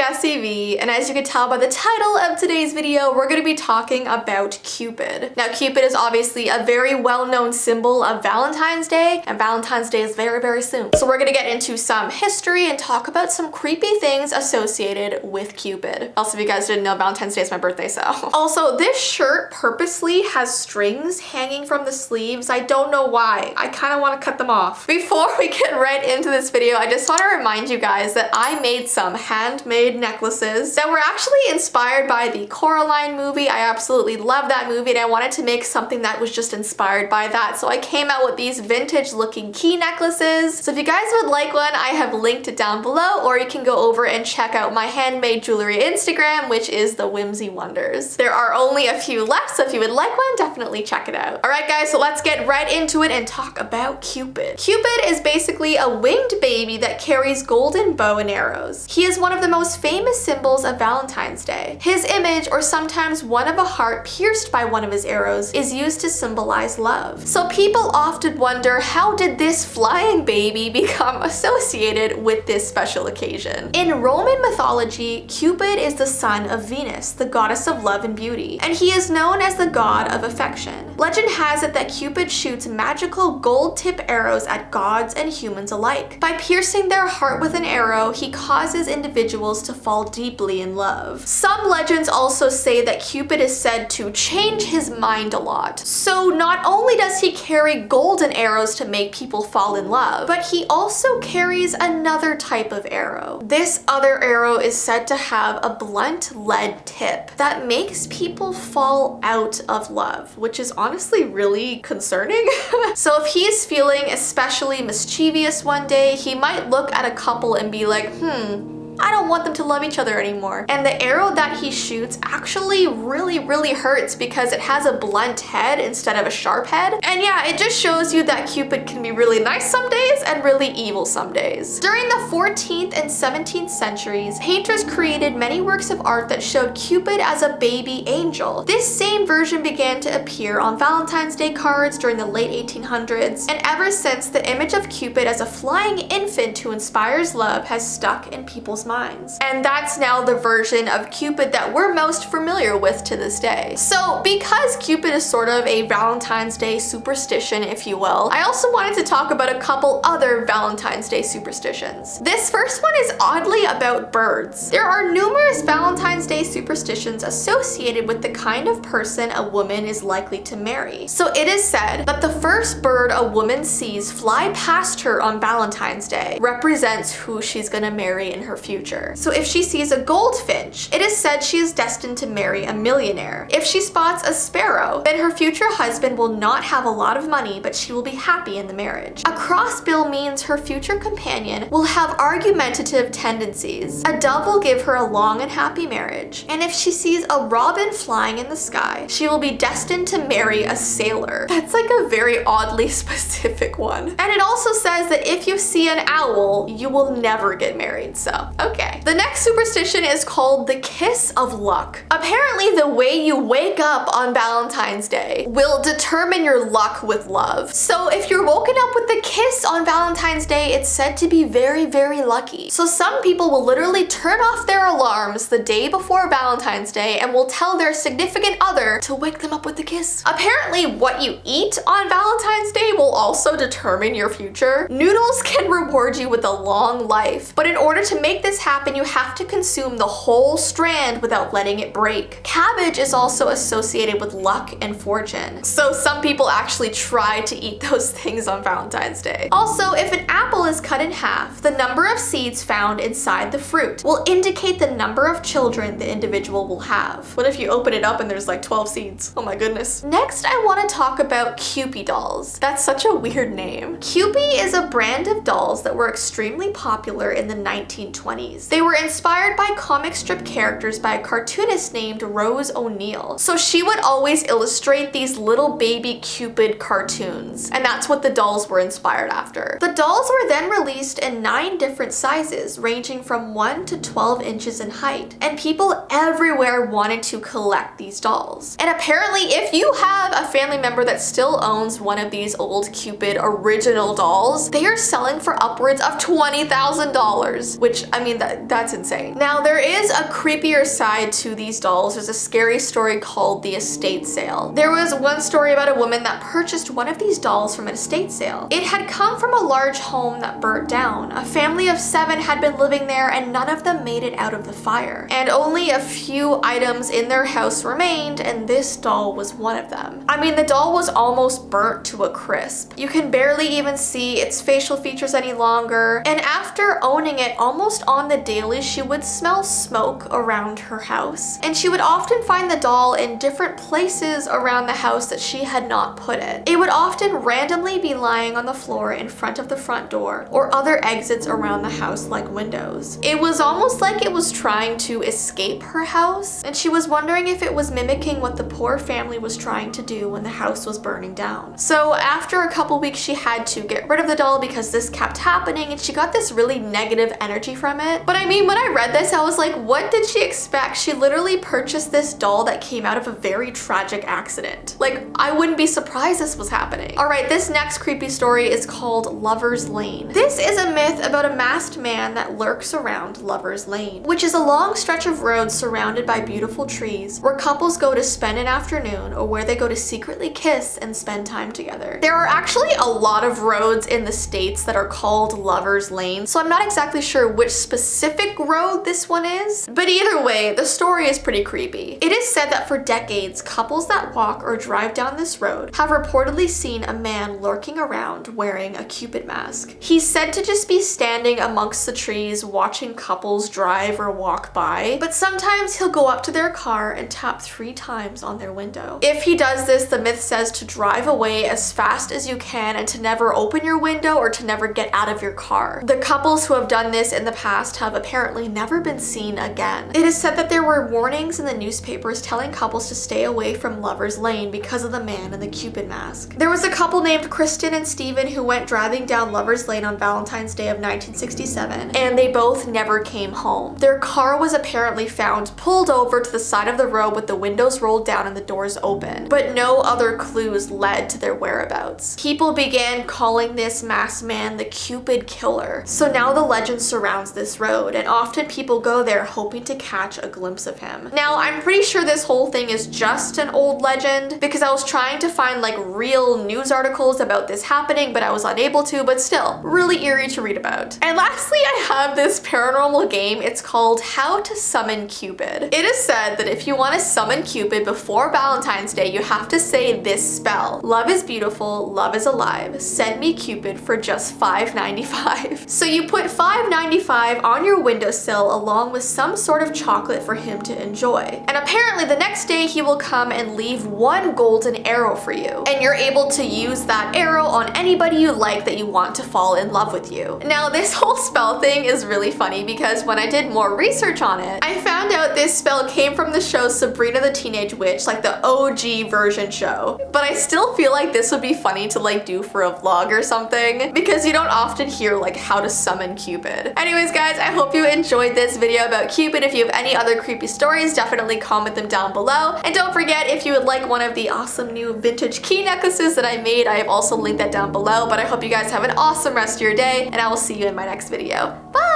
Jessii Vee, and as you can tell by the title of today's video, we're going to be talking about Cupid. Now, Cupid is obviously a very well-known symbol of Valentine's Day, and Valentine's Day is very, very soon. So we're going to get into some history and talk about some creepy things associated with Cupid. Also, if you guys didn't know, Valentine's Day is my birthday, so. Also, this shirt purposely has strings hanging from the sleeves. I don't know why. I kind of want to cut them off. Before we get right into this video, I just want to remind you guys that I made some handmade necklaces that were actually inspired by the Coraline movie. I absolutely love that movie and I wanted to make something that was just inspired by that. So I came out with these vintage looking key necklaces. So if you guys would like one, I have linked it down below, or you can go over and check out my handmade jewelry Instagram, which is the Whimsy Wonders. There are only a few left, so if you would like one, definitely check it out. Alright guys, so let's get right into it and talk about Cupid. Cupid is basically a winged baby that carries golden bow and arrows. He is one of the most famous symbols of Valentine's Day. His image, or sometimes one of a heart pierced by one of his arrows, is used to symbolize love. So people often wonder, how did this flying baby become associated with this special occasion? In Roman mythology, Cupid is the son of Venus, the goddess of love and beauty, and he is known as the god of affection. Legend has it that Cupid shoots magical gold-tip arrows at gods and humans alike. By piercing their heart with an arrow, he causes individuals to fall deeply in love. Some legends also say that Cupid is said to change his mind a lot. So not only does he carry golden arrows to make people fall in love, but he also carries another type of arrow. This other arrow is said to have a blunt lead tip that makes people fall out of love, which is honestly really concerning. So if he's feeling especially mischievous one day, he might look at a couple and be like, I don't want them to love each other anymore. And the arrow that he shoots actually really hurts because it has a blunt head instead of a sharp head. And yeah, it just shows you that Cupid can be really nice some days and really evil some days. During the 14th and 17th centuries, painters created many works of art that showed Cupid as a baby angel. This same version began to appear on Valentine's Day cards during the late 1800s, and ever since, the image of Cupid as a flying infant who inspires love has stuck in people's minds. And that's now the version of Cupid that we're most familiar with to this day. So because Cupid is sort of a Valentine's Day superstition, if you will, I also wanted to talk about a couple other Valentine's Day superstitions. This first one is oddly about birds. There are numerous Valentine's Day superstitions associated with the kind of person a woman is likely to marry. So it is said that the first bird a woman sees fly past her on Valentine's Day represents who she's gonna marry in her future. So if she sees a goldfinch, it is said she is destined to marry a millionaire. If she spots a sparrow, then her future husband will not have a lot of money, but she will be happy in the marriage. A crossbill means her future companion will have argumentative tendencies. A dove will give her a long and happy marriage. And if she sees a robin flying in the sky, she will be destined to marry a sailor. That's like a very oddly specific one. And it also says that if you see an owl, you will never get married, so okay. The next superstition is called the kiss of luck. Apparently, the way you wake up on Valentine's Day will determine your luck with love. So if you're woken up with the kiss on Valentine's Day, it's said to be very lucky. So some people will literally turn off their alarms the day before Valentine's Day and will tell their significant other to wake them up with the kiss. Apparently, what you eat on Valentine's Day will also determine your future. Noodles can reward you with a long life, but in order to make this happen, you have to consume the whole strand without letting it break. Cabbage is also associated with luck and fortune, so some people actually try to eat those things on Valentine's Day. Also, if an apple is cut in half, the number of seeds found inside the fruit will indicate the number of children the individual will have. What if you open it up and there's like 12 seeds? Oh my goodness. Next, I want to talk about Cupid Dolls. That's such a weird name. Cupid is a brand of dolls that were extremely popular in the 1920s. They were inspired by comic strip characters by a cartoonist named Rose O'Neil. So she would always illustrate these little baby Cupid cartoons, and that's what the dolls were inspired after. The dolls were then released in 9 different sizes, ranging from 1 to 12 inches in height, and people everywhere wanted to collect these dolls. And apparently, if you have a family member that still owns one of these old Cupid original dolls, they are selling for upwards of $20,000, which, I mean, that's insane. Now, there is a creepier side to these dolls. There's a scary story called the estate sale. There was one story about a woman that purchased one of these dolls from an estate sale. It had come from a large home that burnt down. A family of 7 had been living there and none of them made it out of the fire. And only a few items in their house remained, and this doll was one of them. I mean, the doll was almost burnt to a crisp. You can barely even see its facial features any longer, and after owning it almost on the daily, she would smell smoke around her house. And she would often find the doll in different places around the house that she had not put it. It would often randomly be lying on the floor in front of the front door or other exits around the house like windows. It was almost like it was trying to escape her house, and she was wondering if it was mimicking what the poor family was trying to do when the house was burning down. So after a couple weeks, she had to get rid of the doll because this kept happening and she got this really negative energy from it. But I mean, when I read this, I was like, what did she expect? She literally purchased this doll that came out of a very tragic accident. Like, I wouldn't be surprised this was happening. All right, this next creepy story is called Lover's Lane. This is a myth about a masked man that lurks around Lover's Lane, which is a long stretch of road surrounded by beautiful trees where couples go to spend an afternoon or where they go to secretly kiss and spend time together. There are actually a lot of roads in the States that are called Lover's Lane, so I'm not exactly sure which specific road this one is, but either way, the story is pretty creepy. It is said that for decades, couples that walk or drive down this road have reportedly seen a man lurking around wearing a Cupid mask. He's said to just be standing amongst the trees watching couples drive or walk by, but sometimes he'll go up to their car and tap 3 times on their window. If he does this, the myth says to drive away as fast as you can and to never open your window or to never get out of your car. The couples who have done this in the past have apparently never been seen again. It is said that there were warnings in the newspapers telling couples to stay away from Lover's Lane because of the man in the Cupid mask. There was a couple named Kristen and Steven who went driving down Lover's Lane on Valentine's Day of 1967, and they both never came home. Their car was apparently found pulled over to the side of the road with the windows rolled down and the doors open, but no other clues led to their whereabouts. People began calling this masked man the Cupid Killer. So now the legend surrounds this road, and often people go there hoping to catch a glimpse of him. Now, I'm pretty sure this whole thing is just an old legend because I was trying to find like real news articles about this happening, but I was unable to, but still, really eerie to read about. And lastly, I have this paranormal game. It's called How to Summon Cupid. It is said that if you want to summon Cupid before Valentine's Day, you have to say this spell: love is beautiful, love is alive, send me Cupid for just $5.95. So you put $5.95 on your windowsill along with some sort of chocolate for him to enjoy. And apparently the next day he will come and leave 1 golden arrow for you. And you're able to use that arrow on anybody you like that you want to fall in love with you. Now, this whole spell thing is really funny because when I did more research on it, I found out this spell came from the show Sabrina the Teenage Witch, like the OG version show. But I still feel like this would be funny to like do for a vlog or something because you don't often hear like how to summon Cupid. Anyways guys, I hope you enjoyed this video about Cupid. If you have any other creepy stories, definitely comment them down below. And don't forget, if you would like one of the awesome new vintage key necklaces that I made, I have also linked that down below. But I hope you guys have an awesome rest of your day, and I will see you in my next video. Bye!